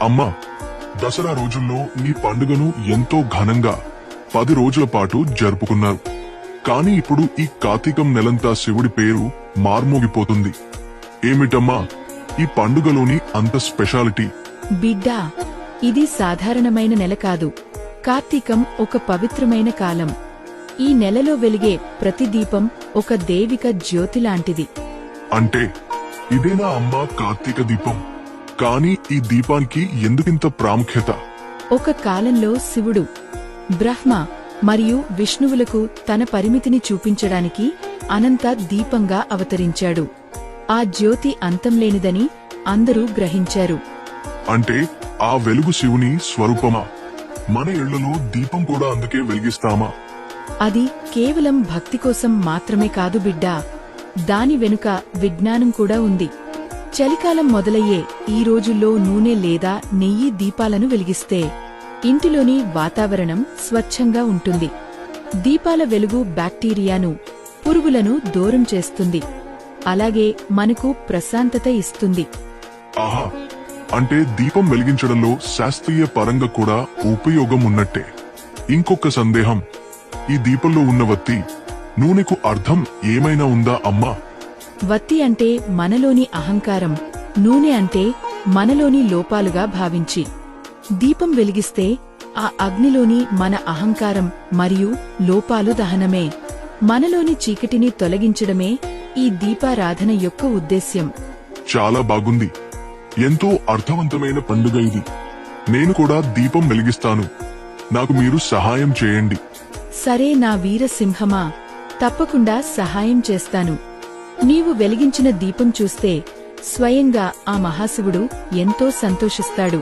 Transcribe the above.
అమ్మా, దసరా రోజుల్లో ఈ పండుగను ఎంతో ఘనంగా 10 రోజుల పాటు జరుపుకున్నారు. కాని ఇప్పుడు ఈ కార్తీకం నెలంతా శివుడి పేరు మార్మోగిపోతుంది. ఏమిటమ్మా ఈ పండుగలోని అంత స్పెషాలిటీ? బిడ్డా, ఇది సాధారణమైన నెల కాదు. కార్తీకం ఒక పవిత్రమైన కాలం. ఈ నెలలో వెలిగే ప్రతి దీపం ఒక దైవిక జ్యోతిలాంటిది. అంటే ఇదేనా అమ్మా కార్తీక దీపం? కానీ ఈ దీపానికి ఎందుకింత ప్రాముఖ్యత? ఒక కాలంలో శివుడు బ్రహ్మ మరియు విష్ణువులకు తన పరిమితిని చూపించడానికి అనంత దీపంగా అవతరించాడు. ఆ జ్యోతి అంతంలేనిదని అందరూ గ్రహించారు. అంటే ఆ వెలుగు శివుని స్వరూపమా? మన ఇళ్లలో దీపం కూడా అందుకే వెలిగిస్తామా? అది కేవలం భక్తి కోసం మాత్రమే కాదు బిడ్డా, దాని వెనుక విజ్ఞానం కూడా ఉంది. చలికాలం మొదలయ్యే ఈ రోజుల్లో నూనె లేదా నెయ్యి దీపాలను వెలిగిస్తే ఇంటిలోని వాతావరణం స్వచ్ఛంగా ఉంటుంది. దీపాల వెలుగు బ్యాక్టీరియాను, పురుగులను దూరం చేస్తుంది. అలాగే మనకు ప్రశాంతత ఇస్తుంది. ఆహా, అంటే దీపం వెలిగించడంలో శాస్త్రీయ పరంగా కూడా ఉపయోగం ఉన్నట్టే. ఇంకొక సందేహం, ఈ దీపంలో ఉన్న వత్తి, నూనెకు అర్థం ఏమైనా ఉందా అమ్మా? వత్తి అంటే మనలోని అహంకారం, నూనె అంటే మనలోని లోపాలుగా భావించి దీపం వెలిగిస్తే ఆ అగ్నిలోని మన అహంకారం మరియు లోపాలు దహనమే. మనలోని చీకటిని తొలగించడమే ఈ దీపారాధన యొక్క ఉద్దేశ్యం. చాలా బాగుంది. ఎంతో అర్థవంతమైన పండుగ ఇది. నేను కూడా దీపం వెలిగిస్తాను. నాకు మీరు సహాయం చేయండి. సరే నా వీరసింహమా, తప్పకుండా సహాయం చేస్తాను. నీవు వెలిగించిన దీపం చూస్తే స్వయంగా ఆ మహాశివుడు ఎంతో సంతోషిస్తాడు.